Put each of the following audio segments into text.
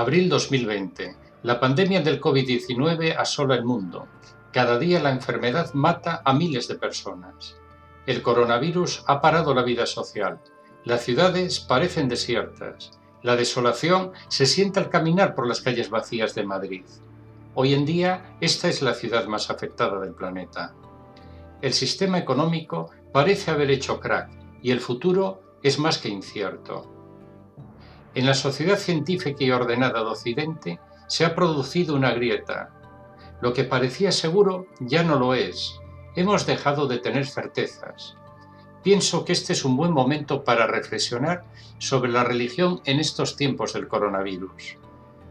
Abril 2020. La pandemia del COVID-19 asola el mundo. Cada día la enfermedad mata a miles de personas. El coronavirus ha parado la vida social. Las ciudades parecen desiertas. La desolación se siente al caminar por las calles vacías de Madrid. Hoy en día, esta es la ciudad más afectada del planeta. El sistema económico parece haber hecho crack y el futuro es más que incierto. En la sociedad científica y ordenada de Occidente se ha producido una grieta. Lo que parecía seguro ya no lo es. Hemos dejado de tener certezas. Pienso que este es un buen momento para reflexionar sobre la religión en estos tiempos del coronavirus.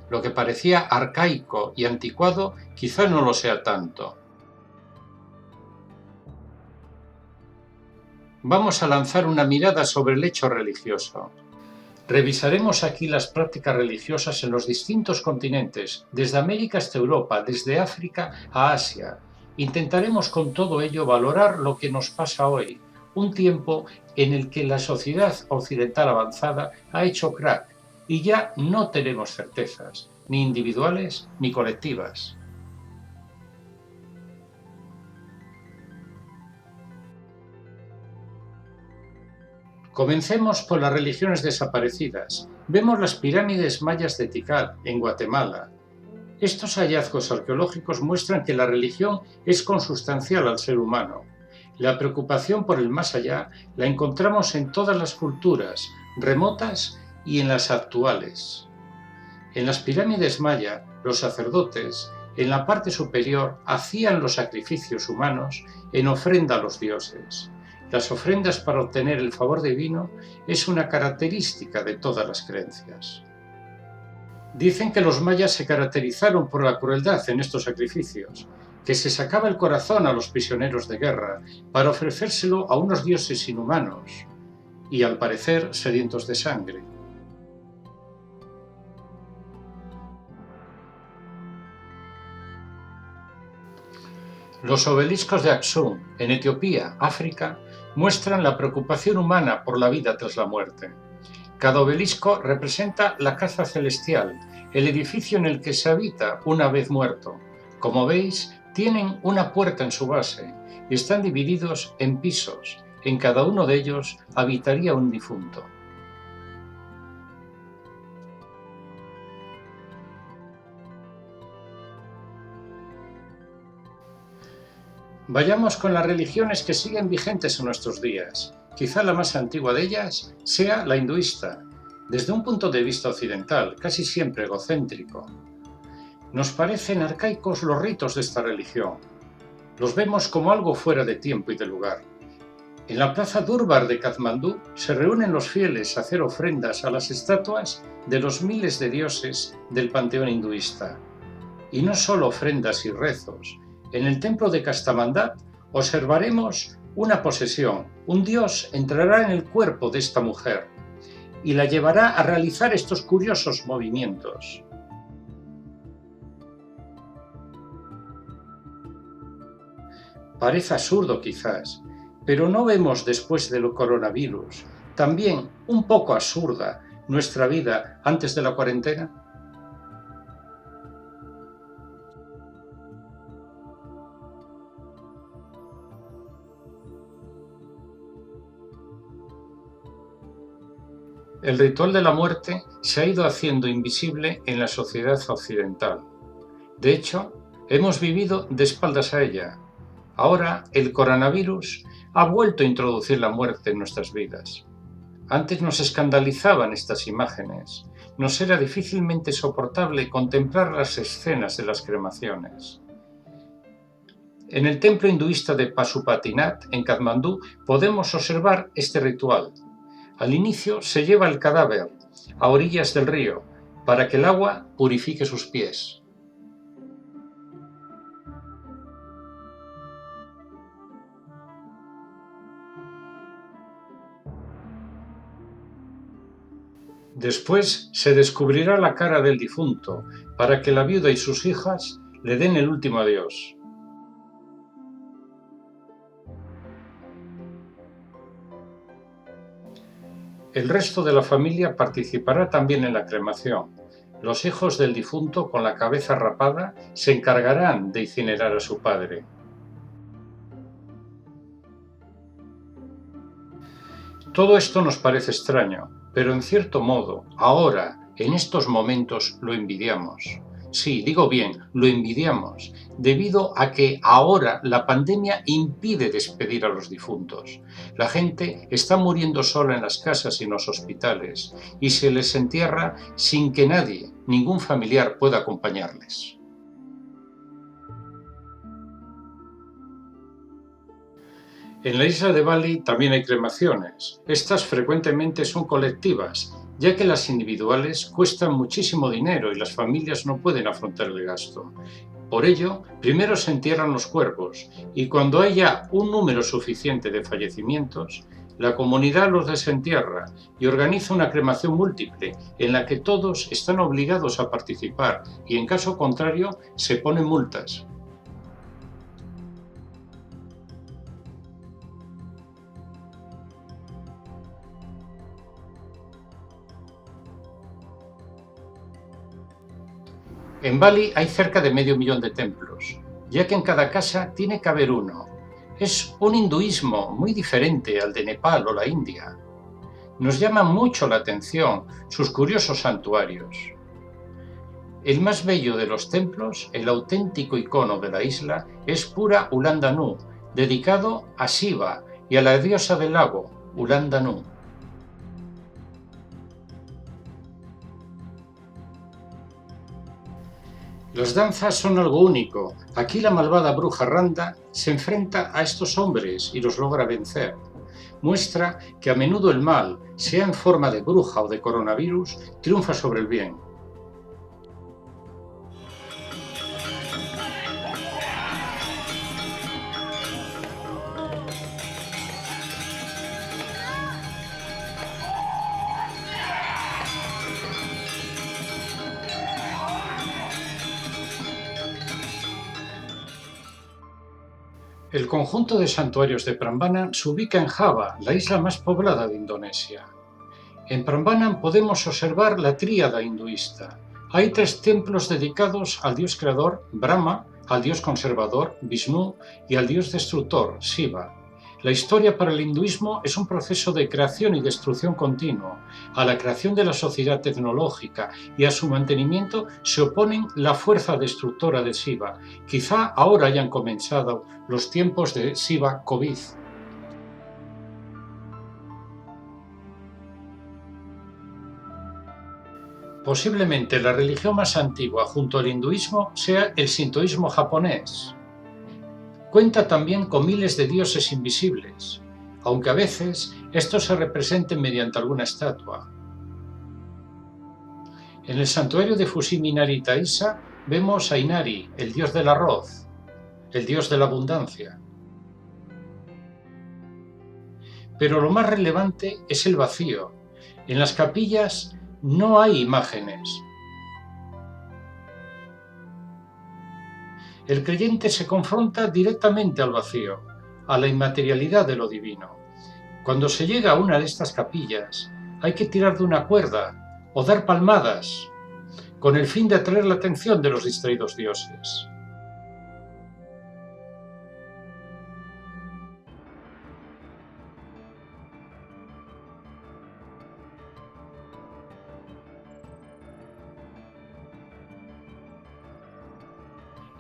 Lo que parecía arcaico y anticuado quizá no lo sea tanto. Vamos a lanzar una mirada sobre el hecho religioso. Revisaremos aquí las prácticas religiosas en los distintos continentes, desde América hasta Europa, desde África a Asia. Intentaremos con todo ello valorar lo que nos pasa hoy, un tiempo en el que la sociedad occidental avanzada ha hecho crack y ya no tenemos certezas, ni individuales ni colectivas. Comencemos por las religiones desaparecidas. Vemos las pirámides mayas de Tikal, en Guatemala. Estos hallazgos arqueológicos muestran que la religión es consustancial al ser humano. La preocupación por el más allá la encontramos en todas las culturas, remotas y en las actuales. En las pirámides mayas, los sacerdotes, en la parte superior, hacían los sacrificios humanos en ofrenda a los dioses. Las ofrendas para obtener el favor divino es una característica de todas las creencias. Dicen que los mayas se caracterizaron por la crueldad en estos sacrificios, que se sacaba el corazón a los prisioneros de guerra para ofrecérselo a unos dioses inhumanos y, al parecer, sedientos de sangre. Los obeliscos de Aksum, en Etiopía, África, muestran la preocupación humana por la vida tras la muerte. Cada obelisco representa la casa celestial, el edificio en el que se habita una vez muerto. Como veis, tienen una puerta en su base y están divididos en pisos. En cada uno de ellos habitaría un difunto. Vayamos con las religiones que siguen vigentes en nuestros días. Quizá la más antigua de ellas sea la hinduista. Desde un punto de vista occidental, casi siempre egocéntrico, nos parecen arcaicos los ritos de esta religión. Los vemos como algo fuera de tiempo y de lugar. En la plaza Durbar de Katmandú se reúnen los fieles a hacer ofrendas a las estatuas de los miles de dioses del panteón hinduista. Y no solo ofrendas y rezos. En el templo de Kastamandat observaremos una posesión. Un dios entrará en el cuerpo de esta mujer y la llevará a realizar estos curiosos movimientos. Parece absurdo quizás, pero ¿no vemos después del coronavirus también un poco absurda nuestra vida antes de la cuarentena? El ritual de la muerte se ha ido haciendo invisible en la sociedad occidental. De hecho, hemos vivido de espaldas a ella. Ahora, el coronavirus ha vuelto a introducir la muerte en nuestras vidas. Antes nos escandalizaban estas imágenes. Nos era difícilmente soportable contemplar las escenas de las cremaciones. En el templo hinduista de Pashupatinath, en Katmandú, podemos observar este ritual. Al inicio se lleva el cadáver a orillas del río para que el agua purifique sus pies. Después se descubrirá la cara del difunto para que la viuda y sus hijas le den el último adiós. El resto de la familia participará también en la cremación. Los hijos del difunto con la cabeza rapada se encargarán de incinerar a su padre. Todo esto nos parece extraño, pero en cierto modo, ahora, en estos momentos, lo envidiamos. Sí, digo bien, lo envidiamos, debido a que ahora la pandemia impide despedir a los difuntos. La gente está muriendo sola en las casas y en los hospitales, y se les entierra sin que nadie, ningún familiar, pueda acompañarles. En la isla de Bali también hay cremaciones. Estas frecuentemente son colectivas, ya que las individuales cuestan muchísimo dinero y las familias no pueden afrontar el gasto. Por ello, primero se entierran los cuerpos y cuando haya un número suficiente de fallecimientos, la comunidad los desentierra y organiza una cremación múltiple en la que todos están obligados a participar y en caso contrario se ponen multas. En Bali hay cerca de medio millón de templos, ya que en cada casa tiene que haber uno. Es un hinduismo muy diferente al de Nepal o la India. Nos llama mucho la atención sus curiosos santuarios. El más bello de los templos, el auténtico icono de la isla, es Pura Ulandanu, dedicado a Shiva y a la diosa del lago, Ulandanu. Las danzas son algo único. Aquí la malvada bruja Randa se enfrenta a estos hombres y los logra vencer. Muestra que a menudo el mal, sea en forma de bruja o de coronavirus, triunfa sobre el bien. El conjunto de santuarios de Prambanan se ubica en Java, la isla más poblada de Indonesia. En Prambanan podemos observar la tríada hinduista. Hay 3 templos dedicados al dios creador, Brahma, al dios conservador, Vishnu, y al dios destructor, Shiva. La historia para el hinduismo es un proceso de creación y destrucción continuo. A la creación de la sociedad tecnológica y a su mantenimiento se oponen la fuerza destructora de Shiva. Quizá ahora hayan comenzado los tiempos de Shiva COVID. Posiblemente la religión más antigua junto al hinduismo sea el sintoísmo japonés. Cuenta también con miles de dioses invisibles, aunque a veces estos se representen mediante alguna estatua. En el santuario de Fushimi Inari Taisha vemos a Inari, el dios del arroz, el dios de la abundancia. Pero lo más relevante es el vacío. En las capillas no hay imágenes. El creyente se confronta directamente al vacío, a la inmaterialidad de lo divino. Cuando se llega a una de estas capillas, hay que tirar de una cuerda o dar palmadas, con el fin de atraer la atención de los distraídos dioses.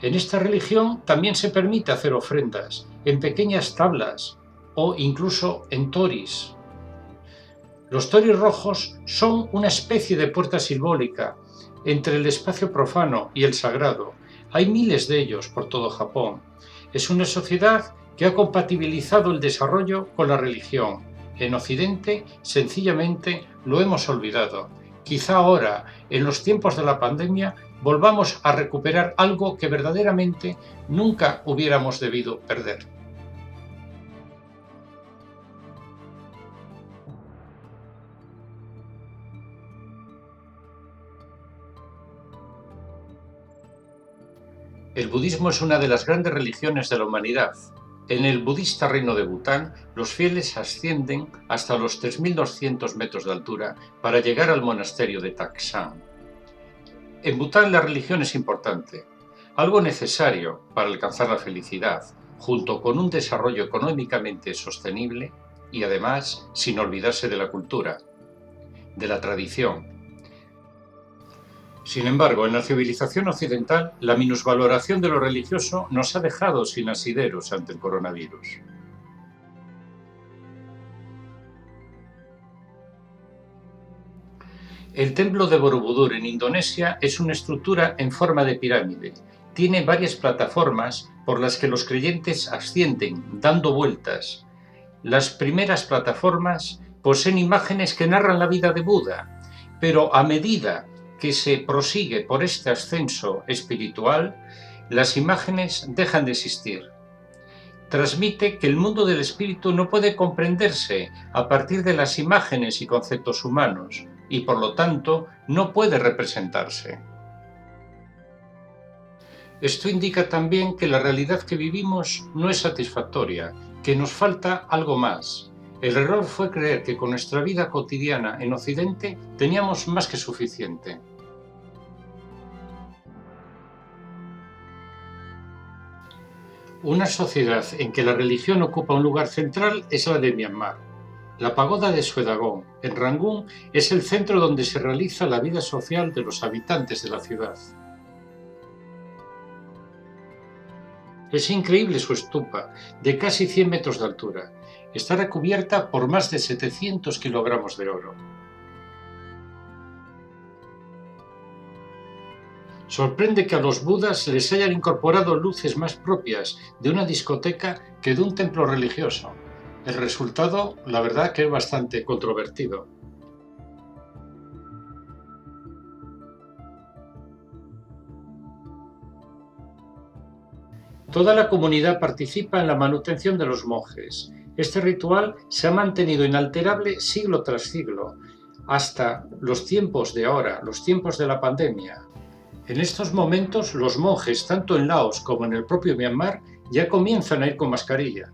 En esta religión también se permite hacer ofrendas en pequeñas tablas o incluso en toris. Los toris rojos son una especie de puerta simbólica entre el espacio profano y el sagrado. Hay miles de ellos por todo Japón. Es una sociedad que ha compatibilizado el desarrollo con la religión. En Occidente, sencillamente, lo hemos olvidado. Quizá ahora, en los tiempos de la pandemia, volvamos a recuperar algo que verdaderamente nunca hubiéramos debido perder. El budismo es una de las grandes religiones de la humanidad. En el budista reino de Bután, los fieles ascienden hasta los 3.200 metros de altura para llegar al monasterio de Takshan. En Bután la religión es importante, algo necesario para alcanzar la felicidad, junto con un desarrollo económicamente sostenible y además sin olvidarse de la cultura, de la tradición. Sin embargo, en la civilización occidental, la minusvaloración de lo religioso nos ha dejado sin asideros ante el coronavirus. El templo de Borobudur en Indonesia es una estructura en forma de pirámide. Tiene varias plataformas por las que los creyentes ascienden, dando vueltas. Las primeras plataformas poseen imágenes que narran la vida de Buda, pero a medida que se prosigue por este ascenso espiritual, las imágenes dejan de existir. Transmite que el mundo del espíritu no puede comprenderse a partir de las imágenes y conceptos humanos, y por lo tanto no puede representarse. Esto indica también que la realidad que vivimos no es satisfactoria, que nos falta algo más. El error fue creer que con nuestra vida cotidiana en Occidente teníamos más que suficiente. Una sociedad en que la religión ocupa un lugar central es la de Myanmar. La pagoda de Suedagón, en Rangún, es el centro donde se realiza la vida social de los habitantes de la ciudad. Es increíble su estupa, de casi 100 metros de altura. Está recubierta por más de 700 kilogramos de oro. Sorprende que a los budas les hayan incorporado luces más propias de una discoteca que de un templo religioso. El resultado, la verdad, que es bastante controvertido. Toda la comunidad participa en la manutención de los monjes. Este ritual se ha mantenido inalterable siglo tras siglo, hasta los tiempos de ahora, los tiempos de la pandemia. En estos momentos, los monjes, tanto en Laos como en el propio Myanmar, ya comienzan a ir con mascarilla.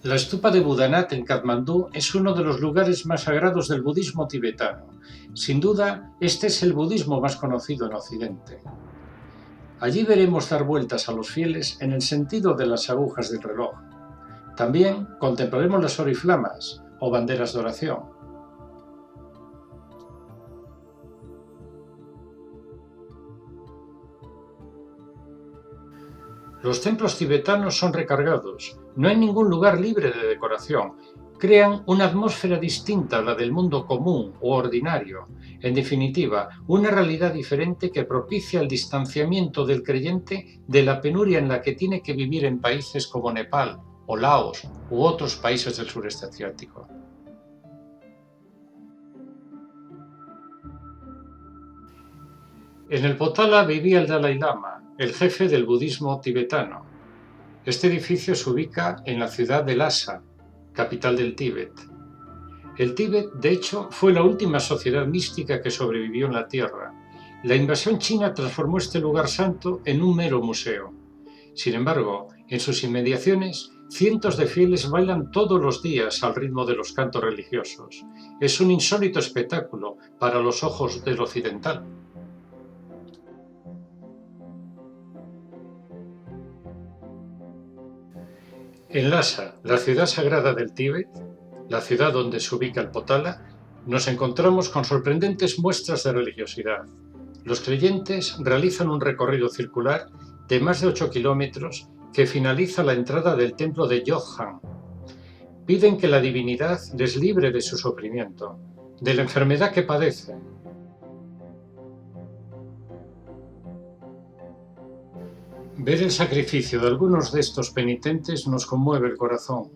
La estupa de Budanath en Katmandú es uno de los lugares más sagrados del budismo tibetano. Sin duda, este es el budismo más conocido en Occidente. Allí veremos dar vueltas a los fieles en el sentido de las agujas del reloj. También contemplaremos las oriflamas o banderas de oración. Los templos tibetanos son recargados, no hay ningún lugar libre de decoración, crean una atmósfera distinta a la del mundo común o ordinario, en definitiva, una realidad diferente que propicia el distanciamiento del creyente de la penuria en la que tiene que vivir en países como Nepal o Laos u otros países del sureste asiático. En el Potala vivía el Dalai Lama, el jefe del budismo tibetano. Este edificio se ubica en la ciudad de Lhasa, capital del Tíbet. El Tíbet, de hecho, fue la última sociedad mística que sobrevivió en la Tierra. La invasión china transformó este lugar santo en un mero museo. Sin embargo, en sus inmediaciones, cientos de fieles bailan todos los días al ritmo de los cantos religiosos. Es un insólito espectáculo para los ojos del occidental. En Lhasa, la ciudad sagrada del Tíbet, la ciudad donde se ubica el Potala, nos encontramos con sorprendentes muestras de religiosidad. Los creyentes realizan un recorrido circular de más de 8 kilómetros que finaliza la entrada del templo de Yodhan. Piden que la divinidad les libre de su sufrimiento, de la enfermedad que padecen. Ver el sacrificio de algunos de estos penitentes nos conmueve el corazón.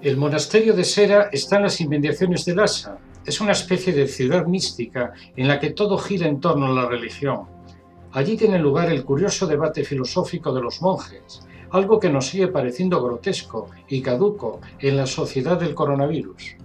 El monasterio de Sera está en las inmediaciones de Lhasa. Es una especie de ciudad mística en la que todo gira en torno a la religión. Allí tiene lugar el curioso debate filosófico de los monjes, algo que nos sigue pareciendo grotesco y caduco en la sociedad del coronavirus.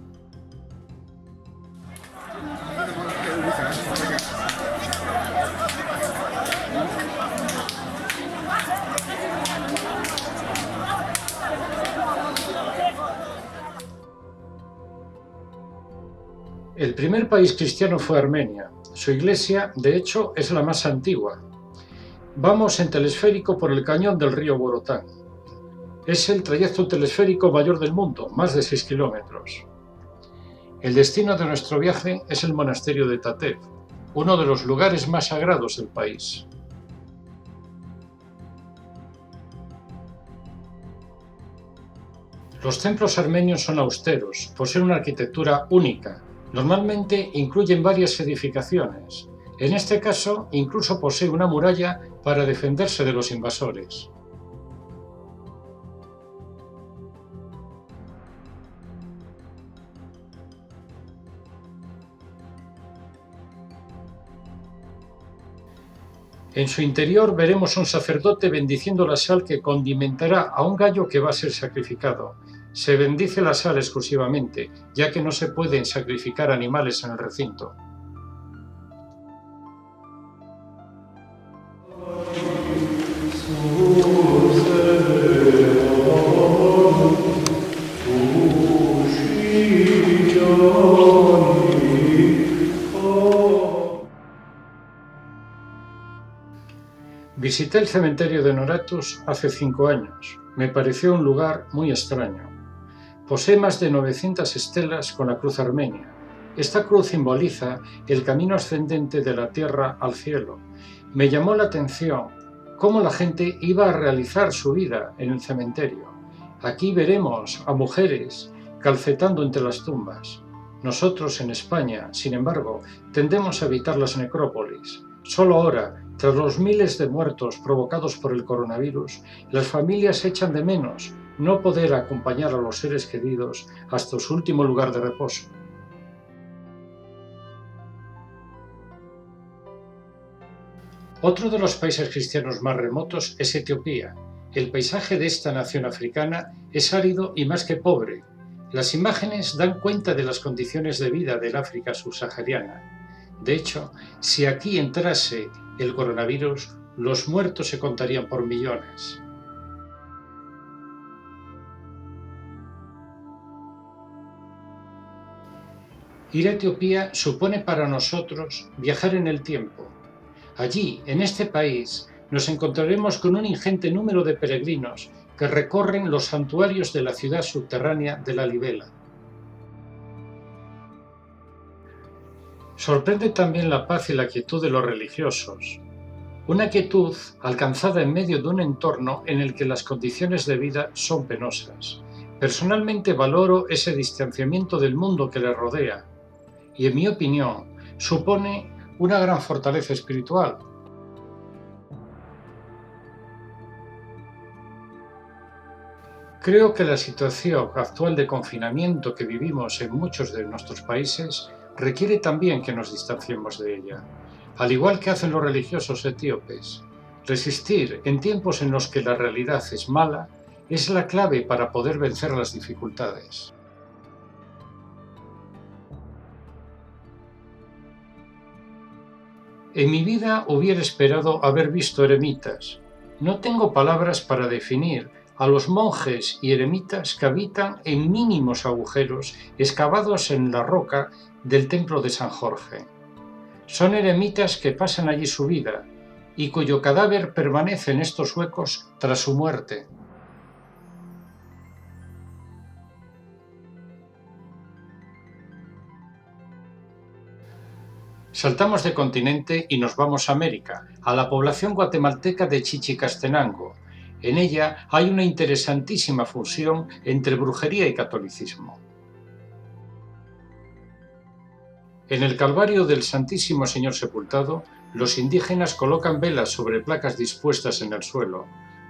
El primer país cristiano fue Armenia. Su iglesia, de hecho, es la más antigua. Vamos en telesférico por el cañón del río Borotán. Es el trayecto telesférico mayor del mundo, más de 6 kilómetros. El destino de nuestro viaje es el monasterio de Tatev, uno de los lugares más sagrados del país. Los templos armenios son austeros, poseen una arquitectura única. Normalmente incluyen varias edificaciones. En este caso, incluso posee una muralla para defenderse de los invasores. En su interior veremos un sacerdote bendiciendo la sal que condimentará a un gallo que va a ser sacrificado. Se bendice la sal exclusivamente, ya que no se pueden sacrificar animales en el recinto. Visité el cementerio de Noratus hace 5 años. Me pareció un lugar muy extraño. Posee más de 900 estelas con la cruz armenia. Esta cruz simboliza el camino ascendente de la tierra al cielo. Me llamó la atención cómo la gente iba a realizar su vida en el cementerio. Aquí veremos a mujeres calcetando entre las tumbas. Nosotros en España, sin embargo, tendemos a evitar las necrópolis. Solo ahora, tras los miles de muertos provocados por el coronavirus, las familias echan de menos no poder acompañar a los seres queridos hasta su último lugar de reposo. Otro de los países cristianos más remotos es Etiopía. El paisaje de esta nación africana es árido y más que pobre. Las imágenes dan cuenta de las condiciones de vida del África subsahariana. De hecho, si aquí entrase el coronavirus, los muertos se contarían por millones. Ir a Etiopía supone para nosotros viajar en el tiempo. Allí, en este país, nos encontraremos con un ingente número de peregrinos que recorren los santuarios de la ciudad subterránea de Lalibela. Sorprende también la paz y la quietud de los religiosos. Una quietud alcanzada en medio de un entorno en el que las condiciones de vida son penosas. Personalmente valoro ese distanciamiento del mundo que le rodea y, en mi opinión, supone una gran fortaleza espiritual. Creo que la situación actual de confinamiento que vivimos en muchos de nuestros países requiere también que nos distanciemos de ella, al igual que hacen los religiosos etíopes. Resistir en tiempos en los que la realidad es mala es la clave para poder vencer las dificultades. En mi vida hubiera esperado haber visto eremitas. No tengo palabras para definir a los monjes y eremitas que habitan en mínimos agujeros excavados en la roca del templo de San Jorge. Son eremitas que pasan allí su vida y cuyo cadáver permanece en estos huecos tras su muerte. Saltamos de continente y nos vamos a América, a la población guatemalteca de Chichicastenango. En ella hay una interesantísima fusión entre brujería y catolicismo. En el Calvario del Santísimo Señor Sepultado, los indígenas colocan velas sobre placas dispuestas en el suelo.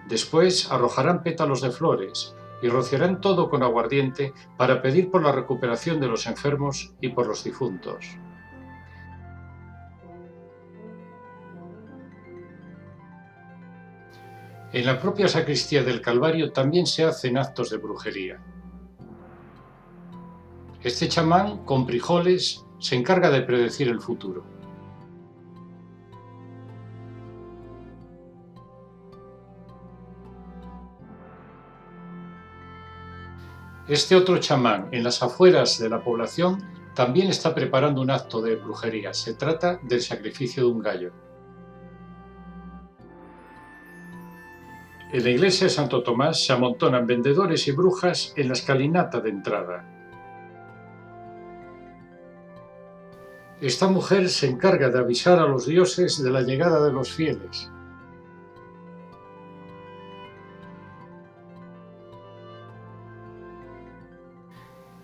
Después arrojarán pétalos de flores y rociarán todo con aguardiente para pedir por la recuperación de los enfermos y por los difuntos. En la propia sacristía del Calvario también se hacen actos de brujería. Este chamán, con frijoles, se encarga de predecir el futuro. Este otro chamán, en las afueras de la población, también está preparando un acto de brujería. Se trata del sacrificio de un gallo. En la iglesia de Santo Tomás se amontonan vendedores y brujas en la escalinata de entrada. Esta mujer se encarga de avisar a los dioses de la llegada de los fieles.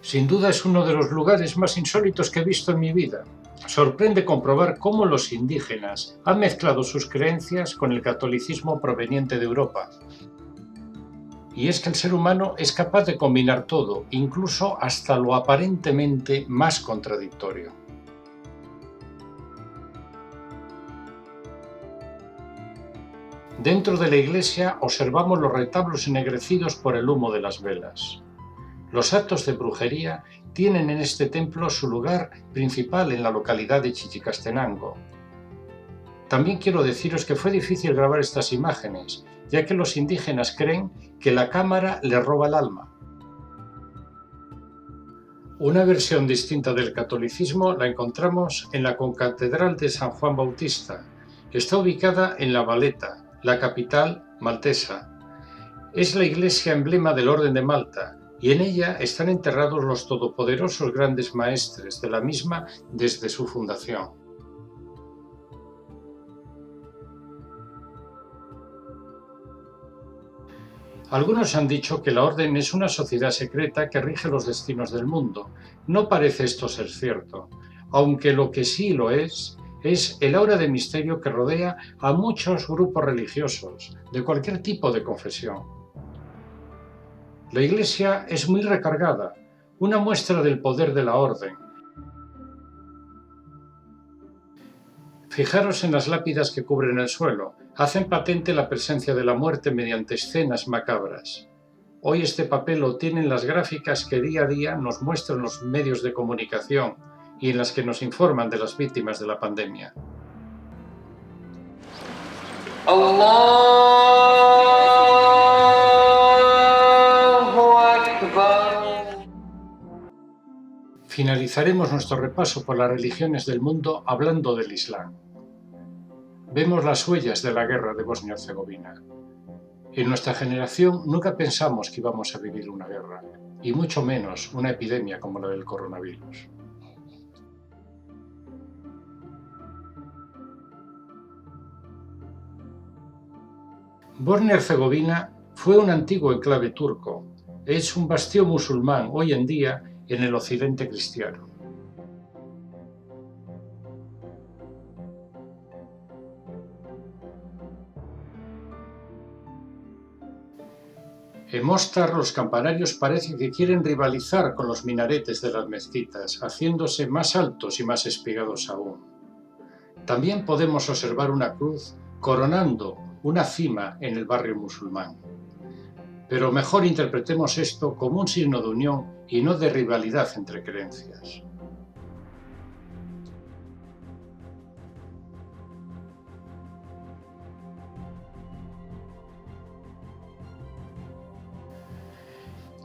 Sin duda es uno de los lugares más insólitos que he visto en mi vida. Sorprende comprobar cómo los indígenas han mezclado sus creencias con el catolicismo proveniente de Europa. Y es que el ser humano es capaz de combinar todo, incluso hasta lo aparentemente más contradictorio. Dentro de la iglesia observamos los retablos ennegrecidos por el humo de las velas. Los actos de brujería tienen en este templo su lugar principal en la localidad de Chichicastenango. También quiero deciros que fue difícil grabar estas imágenes, ya que los indígenas creen que la cámara les roba el alma. Una versión distinta del catolicismo la encontramos en la concatedral de San Juan Bautista. Está ubicada en La Valeta, la capital maltesa. Es la iglesia emblema del Orden de Malta, y en ella están enterrados los todopoderosos grandes maestres de la misma desde su fundación. Algunos han dicho que la Orden es una sociedad secreta que rige los destinos del mundo. No parece esto ser cierto, aunque lo que sí lo es el aura de misterio que rodea a muchos grupos religiosos, de cualquier tipo de confesión. La Iglesia es muy recargada, una muestra del poder de la Orden. Fijaros en las lápidas que cubren el suelo, hacen patente la presencia de la muerte mediante escenas macabras. Hoy este papel lo tienen las gráficas que día a día nos muestran los medios de comunicación y en las que nos informan de las víctimas de la pandemia. Finalizaremos nuestro repaso por las religiones del mundo hablando del Islam. Vemos las huellas de la guerra de Bosnia-Herzegovina. En nuestra generación nunca pensamos que íbamos a vivir una guerra, y mucho menos una epidemia como la del coronavirus. Bosnia-Herzegovina fue un antiguo enclave turco. Es un bastión musulmán hoy en día en el occidente cristiano. En Mostar los campanarios parece que quieren rivalizar con los minaretes de las mezquitas, haciéndose más altos y más espigados aún. También podemos observar una cruz coronando una cima en el barrio musulmán. Pero mejor interpretemos esto como un signo de unión y no de rivalidad entre creencias.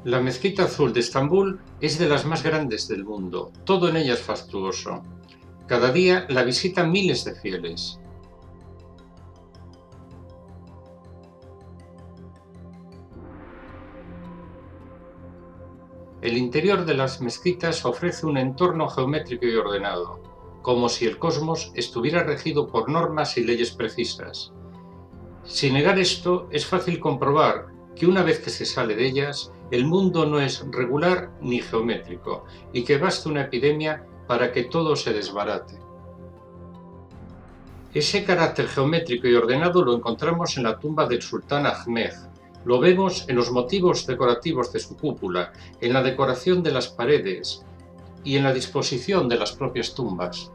La Mezquita Azul de Estambul es de las más grandes del mundo, todo en ella es fastuoso. Cada día la visitan miles de fieles. El interior de las mezquitas ofrece un entorno geométrico y ordenado, como si el cosmos estuviera regido por normas y leyes precisas. Sin negar esto, es fácil comprobar que una vez que se sale de ellas, el mundo no es regular ni geométrico, y que basta una epidemia para que todo se desbarate. Ese carácter geométrico y ordenado lo encontramos en la tumba del sultán Ahmed. Lo vemos en los motivos decorativos de su cúpula, en la decoración de las paredes y en la disposición de las propias tumbas.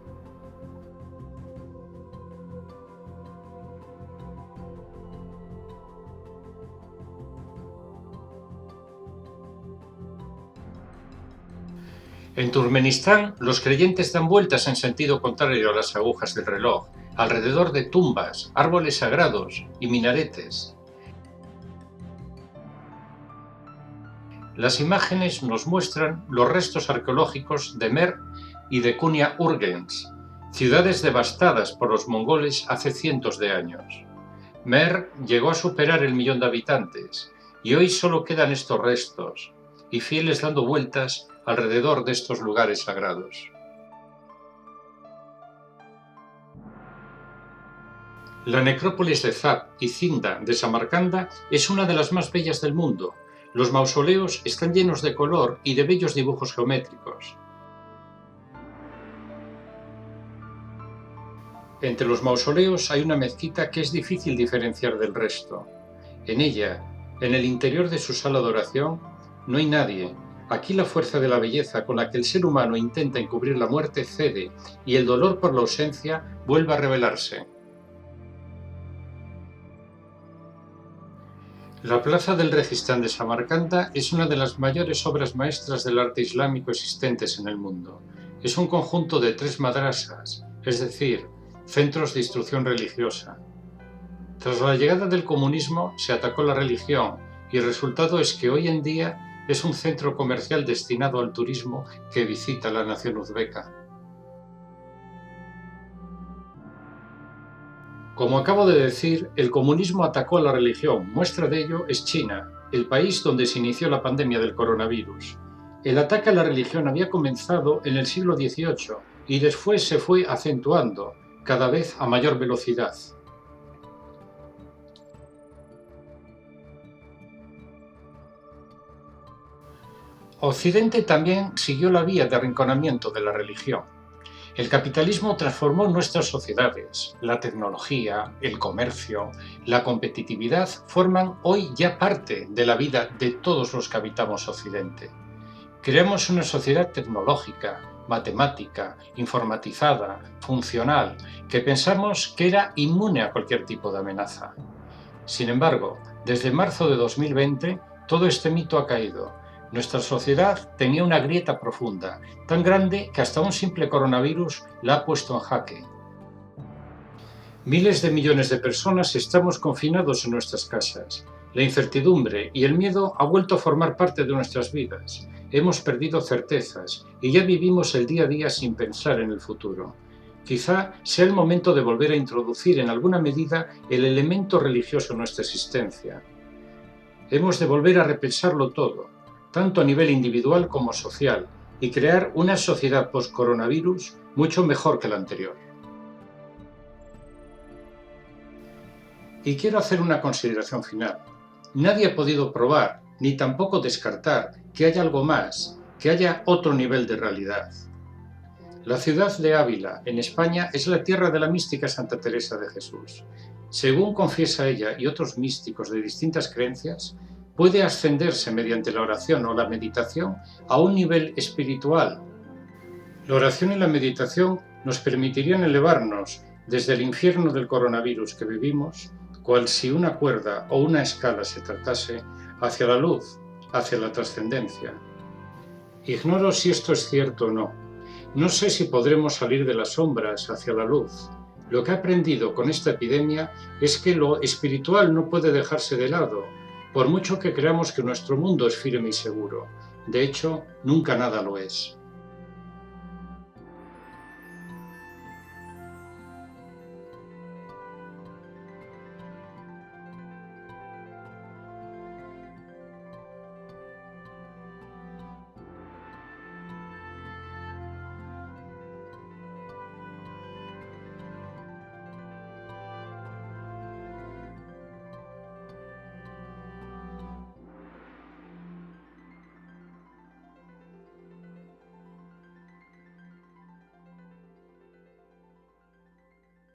En Turkmenistán, los creyentes dan vueltas en sentido contrario a las agujas del reloj, alrededor de tumbas, árboles sagrados y minaretes. Las imágenes nos muestran los restos arqueológicos de Mer y de Kunya Urgens, ciudades devastadas por los mongoles hace cientos de años. Mer llegó a superar el 1.000.000 de habitantes y hoy solo quedan estos restos y fieles dando vueltas alrededor de estos lugares sagrados. La necrópolis de Zab y Zinda de Samarcanda es una de las más bellas del mundo. Los mausoleos están llenos de color y de bellos dibujos geométricos. Entre los mausoleos hay una mezquita que es difícil diferenciar del resto. En ella, en el interior de su sala de oración, no hay nadie. Aquí la fuerza de la belleza con la que el ser humano intenta encubrir la muerte cede y el dolor por la ausencia vuelve a revelarse. La Plaza del Registán de Samarcanda es una de las mayores obras maestras del arte islámico existentes en el mundo. Es un conjunto de 3 madrasas, es decir, centros de instrucción religiosa. Tras la llegada del comunismo se atacó la religión y el resultado es que hoy en día es un centro comercial destinado al turismo que visita la nación uzbeka. Como acabo de decir, el comunismo atacó a la religión. Muestra de ello es China, el país donde se inició la pandemia del coronavirus. El ataque a la religión había comenzado en el siglo XVIII y después se fue acentuando, cada vez a mayor velocidad. Occidente también siguió la vía de arrinconamiento de la religión. El capitalismo transformó nuestras sociedades. La tecnología, el comercio, la competitividad forman hoy ya parte de la vida de todos los que habitamos Occidente. Creamos una sociedad tecnológica, matemática, informatizada, funcional, que pensamos que era inmune a cualquier tipo de amenaza. Sin embargo, desde marzo de 2020, todo este mito ha caído. Nuestra sociedad tenía una grieta profunda, tan grande que hasta un simple coronavirus la ha puesto en jaque. Miles de millones de personas estamos confinados en nuestras casas. La incertidumbre y el miedo ha vuelto a formar parte de nuestras vidas. Hemos perdido certezas y ya vivimos el día a día sin pensar en el futuro. Quizá sea el momento de volver a introducir en alguna medida el elemento religioso en nuestra existencia. Hemos de volver a repensarlo todo, tanto a nivel individual como social, y crear una sociedad post-coronavirus mucho mejor que la anterior. Y quiero hacer una consideración final. Nadie ha podido probar, ni tampoco descartar, que haya algo más, que haya otro nivel de realidad. La ciudad de Ávila, en España, es la tierra de la mística Santa Teresa de Jesús. Según confiesa ella y otros místicos de distintas creencias, puede ascenderse mediante la oración o la meditación a un nivel espiritual. La oración y la meditación nos permitirían elevarnos desde el infierno del coronavirus que vivimos, cual si una cuerda o una escala se tratase, hacia la luz, hacia la trascendencia. Ignoro si esto es cierto o no. No sé si podremos salir de las sombras hacia la luz. Lo que he aprendido con esta epidemia es que lo espiritual no puede dejarse de lado, por mucho que creamos que nuestro mundo es firme y seguro. De hecho, nunca nada lo es.